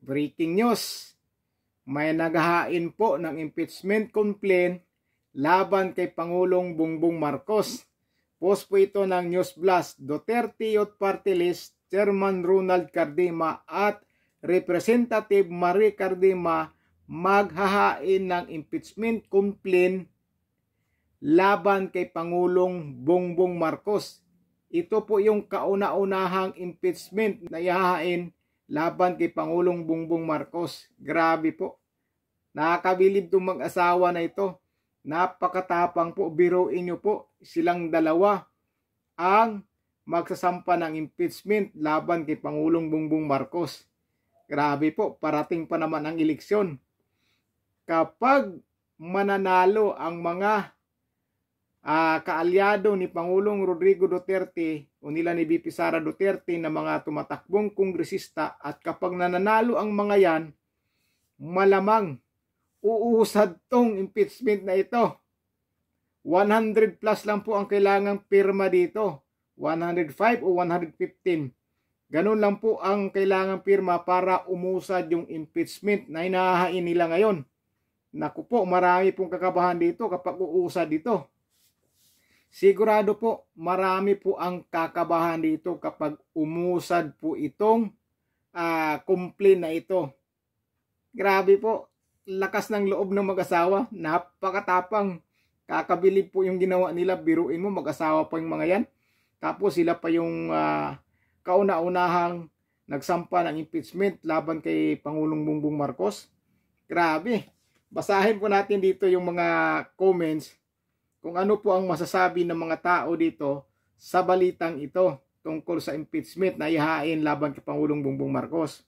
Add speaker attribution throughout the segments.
Speaker 1: Breaking news. May naghahain po ng impeachment complaint laban kay Pangulong Bongbong Marcos. Post po ito ng News Blast. Duterte Youth Party List Chairman Ronald Cardima at Representative Marie Cardima maghahain ng impeachment complaint laban kay Pangulong Bongbong Marcos. Ito po yung kauna-unahang impeachment na ihahain laban kay Pangulong Bongbong Marcos. Grabe po. Nakakabilib itong mag-asawa na ito. Napakatapang po. Biruin nyo po. Silang dalawa ang magsasampa ng impeachment laban kay Pangulong Bongbong Marcos. Grabe po. Parating pa naman ang eleksyon. Kapag mananalo ang mga kaalyado ni Pangulong Rodrigo Duterte o nila ni VP Sara Duterte na mga tumatakbong kongresista, at kapag nananalo ang mga yan, malamang uusad tong impeachment na ito. 100 plus lang po ang kailangang pirma dito. 105 o 115. Ganun lang po ang kailangang pirma para umusad yung impeachment na hinahain nila ngayon. Naku po, marami pong kakabahan dito kapag uusad dito. Sigurado po, marami po ang kakabahan dito kapag umusad po itong complaint na ito. Grabe po, lakas ng loob ng mag-asawa, napakatapang, kakabilib po yung ginawa nila. Biruin mo, mag-asawa pa yung mga yan. Tapos sila pa yung kauna-unahang nagsampa ng impeachment laban kay Pangulong Bongbong Marcos. Grabe. Basahin po natin dito yung mga comments kung ano po ang masasabi ng mga tao dito sa balitang ito tungkol sa impeachment na ihahain laban kay Pangulong Bongbong Marcos.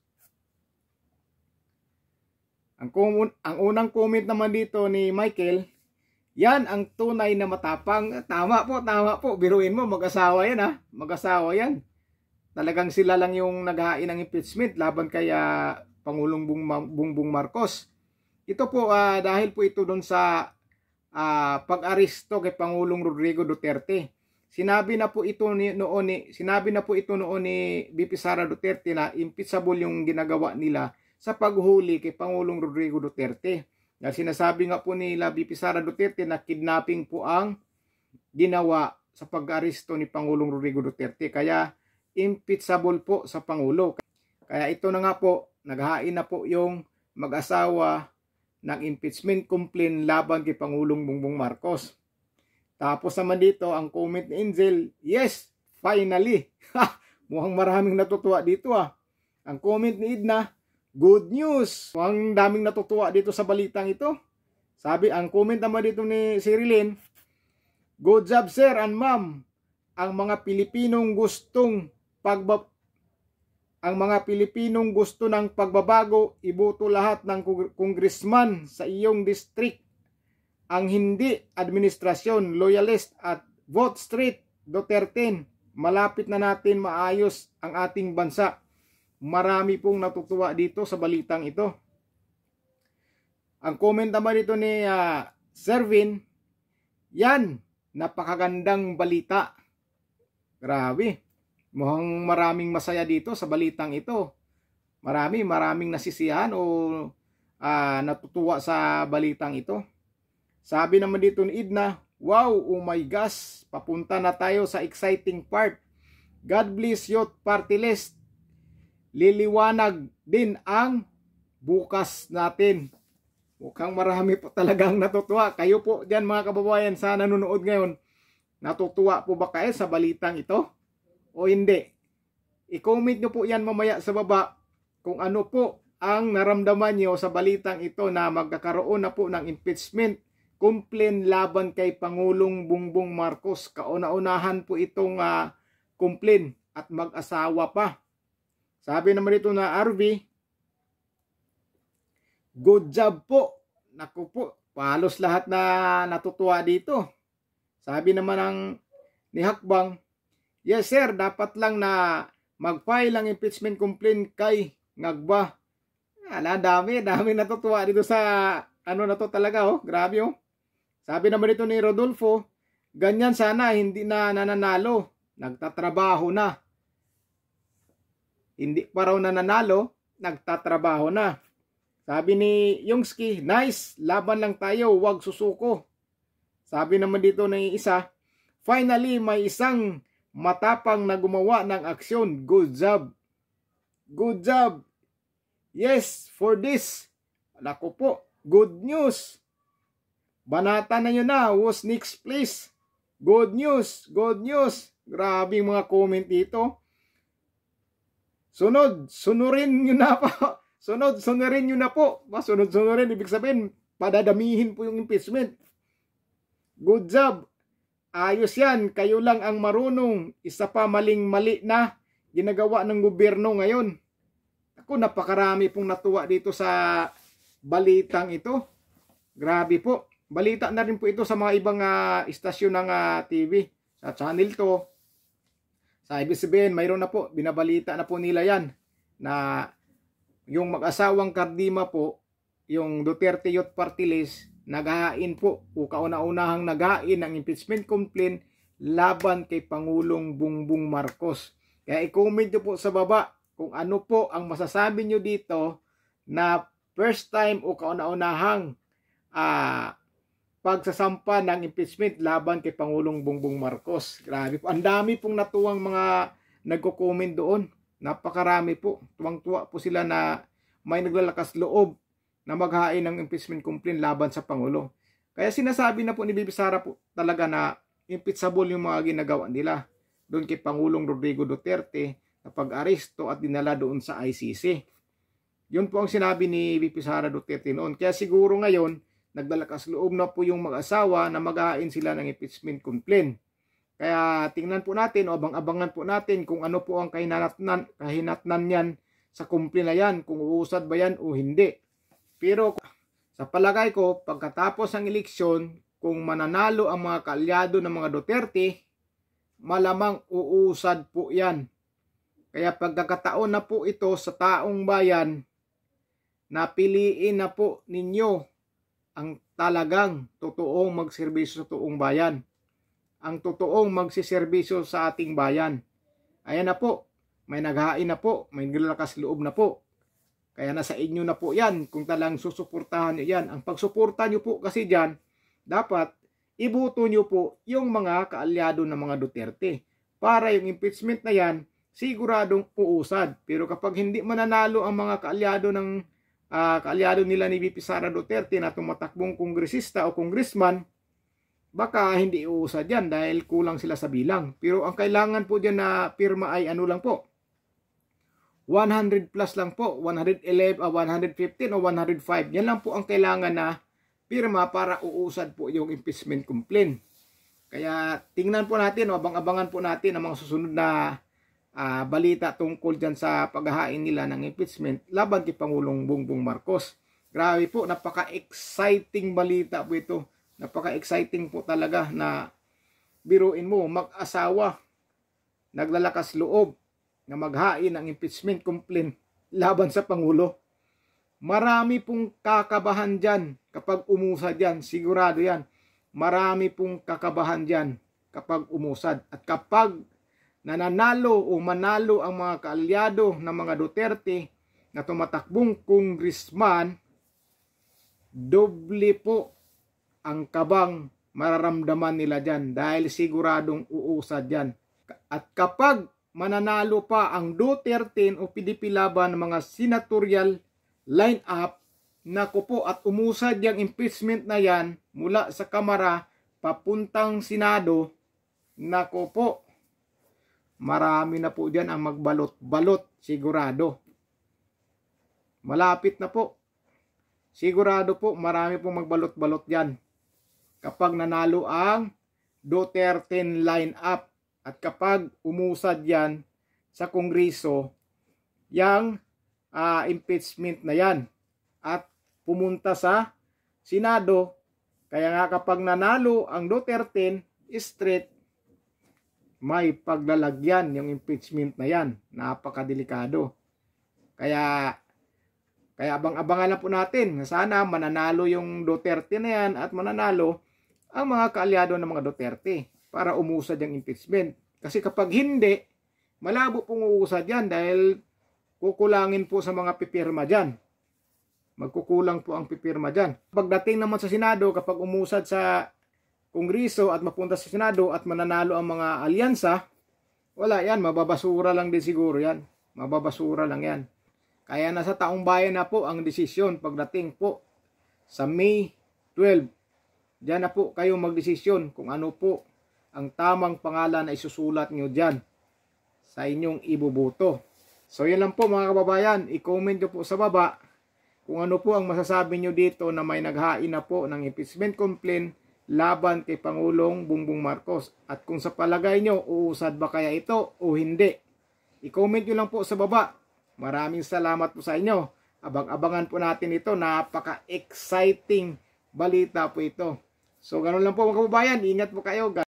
Speaker 1: Ang unang comment naman dito ni Michael, yan ang tunay na matapang. Tama po. Biruin mo, mag-asawa yan ha. Mag-asawa yan. Talagang sila lang yung naghahain ng impeachment laban kay Pangulong Bongbong Marcos. Ito po dahil po ito doon sa pag-aresto kay Pangulong Rodrigo Duterte. Sinabi na po ito noon ni VP Sara Duterte na impeachable yung ginagawa nila sa paghuli kay Pangulong Rodrigo Duterte. Dahil sinasabi nga po nila VP Sara Duterte na kidnapping po ang ginawa sa pag-aresto ni Pangulong Rodrigo Duterte. Kaya impeachable po sa Pangulo. Kaya ito na nga po, naghahain na po yung mag-asawa ng impeachment complaint laban kay Pangulong Bongbong Marcos. Tapos naman dito, ang comment ni Angel, yes, finally. Mukhang maraming natutuwa dito Ang comment ni Edna, good news. Mukhang daming natutuwa dito sa balitang ito. Sabi, ang comment naman dito ni Sirilyn, good job sir and ma'am. Ang mga Pilipinong gusto ng pagbabago, iboto lahat ng congressman sa iyong district. Ang hindi administrasyon, loyalist at vote straight Duterte. Malapit na natin maayos ang ating bansa. Marami pong natutuwa dito sa balitang ito. Ang comment naman dito ni Servin, yan, napakagandang balita. Grabe. Mukhang maraming masaya dito sa balitang ito. Maraming nasisiyahan o natutuwa sa balitang ito. Sabi naman dito ni Edna, wow, oh my gosh, papunta na tayo sa exciting part. God bless Youth Party List. Liliwanag din ang bukas natin. Mukhang marami po talagang natutuwa. Kayo po dyan mga kababayan sa nanonood ngayon, natutuwa po ba kayo sa balitang ito? O hindi? I-comment nyo po yan mamaya sa baba kung ano po ang naramdaman nyo sa balitang ito na magkakaroon na po ng impeachment complaint laban kay Pangulong Bongbong Marcos. Kauna-unahan po itong complaint at mag-asawa pa. Sabi naman dito na RV, good job po. Naku po, palos lahat na natutuwa dito. Sabi naman ng ni Hakbang, yes sir, dapat lang na mag-file ang impeachment complaint kay Ngagba. Dami natutuwa dito sa ano na to talaga grabe Sabi naman dito ni Rodolfo, ganyan sana hindi na nananalo, nagtatrabaho na. Hindi pa raw nananalo, nagtatrabaho na. Sabi ni Yongski, nice, laban lang tayo, wag susuko. Sabi naman dito ng isa, finally may isang matapang na gumawa ng aksyon. Good job. Good job. Yes, for this. Naku po, good news. Banatan na nyo na, who's next please? Good news, good news. Grabe mga comment dito. Sunod, sunurin nyo na po. Sunod-sunurin nyo na po. Sunod-sunurin, ibig sabihin, padadamihin po yung impeachment. Good job. Ayos yan. Kayo lang ang marunong. Isa pa maling-mali na ginagawa ng gobyerno ngayon. Ako, napakarami pong natuwa dito sa balitang ito. Grabe po. Balita na rin po ito sa mga ibang istasyon ng TV. Sa channel to. Sa ABS-CBN, mayroon na po. Binabalita na po nila yan. Na yung mag-asawang Cardima po, yung Duterte Youth Party List, naghahain po o kauna-unahang naghahain ng impeachment complaint laban kay Pangulong Bongbong Marcos. Kaya i-comment nyo po sa baba kung ano po ang masasabi nyo dito na first time o kauna-unahang pagsasampa ng impeachment laban kay Pangulong Bongbong Marcos. Grabe po. Ang dami pong natuwang mga nagko-comment doon. Napakarami po. Tuwang-tuwa po sila na may naglalakas loob na maghain ng impeachment complaint laban sa Pangulo. Kaya sinasabi na po ni Bibi Sara po talaga na impeachable yung mga ginagawa nila doon kay Pangulong Rodrigo Duterte na pag-aresto at dinala doon sa ICC. Yun po ang sinabi ni Bibi Sara Duterte noon. Kaya siguro ngayon, naglalakas loob na po yung mag-asawa na maghain sila ng impeachment complaint. Kaya tingnan po natin o abang-abangan po natin kung ano po ang kahinatnan niyan sa complaint na yan, kung uusad ba yan o hindi. Pero sa palagay ko, pagkatapos ng eleksyon, kung mananalo ang mga kaalyado ng mga Duterte, malamang uusad po yan. Kaya pagkakataon na po ito sa taong bayan, napiliin na po ninyo ang talagang totoong magserbisyo sa toong bayan. Ang totoong magsiservisyo sa ating bayan. Ayan na po, may naghain na po, may naglalakas loob na po. Kaya nasa inyo na po yan kung talang susuportahan nyo yan. Ang pagsuporta nyo po kasi dyan, dapat ibuto nyo po yung mga kaalyado ng mga Duterte. Para yung impeachment na yan, siguradong uusad. Pero kapag hindi mananalo ang mga kaalyado nila ni VP Sara Duterte na tumatakbong kongresista o congressman, baka hindi uusad yan dahil kulang sila sa bilang. Pero ang kailangan po dyan na pirma ay ano lang po, 100 plus lang po, 111, 115 o 105. Yan lang po ang kailangan na pirma para uusad po yung impeachment complaint. Kaya tingnan po natin, abang-abangan po natin ang mga susunod na balita tungkol dyan sa paghahain nila ng impeachment laban kay Pangulong Bongbong Marcos. Grabe po, napaka-exciting balita po ito. Napaka-exciting po talaga na biruin mo, mag-asawa, naglalakas loob na maghain ng impeachment complaint laban sa Pangulo. Marami pong kakabahan dyan kapag umusad yan, sigurado yan. Marami pong kakabahan dyan kapag umusad. At kapag nananalo o manalo ang mga kaalyado ng mga Duterte na tumatakbong congressman, doble po ang kabang mararamdaman nila dyan dahil siguradong uusad dyan. At kapag mananalo pa ang Duterte o PDP laban ng mga senatorial line-up, naku po, at umusad yung impeachment na yan mula sa Kamara papuntang Senado, naku po, marami na po dyan ang magbalot-balot, sigurado. Malapit na po. Sigurado po, marami pong magbalot-balot dyan kapag nanalo ang Duterte line-up at kapag umusad yan sa Kongreso yung impeachment na yan at pumunta sa Senado. Kaya nga kapag nanalo ang Duterte straight, may paglalagyan yung impeachment na yan. Napakadelikado. Kaya abang-abangan lang po natin na sana mananalo yung Duterte na yan at mananalo ang mga kaalyado ng mga Duterte para umusad yung impeachment. Kasi kapag hindi, malabo pong uusad yan dahil kukulangin po sa mga pipirma dyan. Magkukulang po ang pipirma dyan. Pagdating naman sa Senado, kapag umusad sa Kongreso at mapunta sa Senado at mananalo ang mga alyansa, wala yan, mababasura lang din siguro yan. Mababasura lang yan. Kaya nasa taong bayan na po ang desisyon pagdating po sa May 12. Diyan na po kayo magdesisyon kung ano po ang tamang pangalan na isusulat nyo dyan sa inyong ibuboto. So yan lang po mga kababayan, i-comment nyo po sa baba kung ano po ang masasabi nyo dito na may naghain na po ng impeachment complaint laban kay Pangulong Bongbong Marcos. At kung sa palagay nyo, uusad ba kaya ito o hindi? I-comment nyo lang po sa baba. Maraming salamat po sa inyo. Abang-abangan po natin ito. Napaka-exciting balita po ito. So, ganun lang po mga kababayan. Ingat po kayo.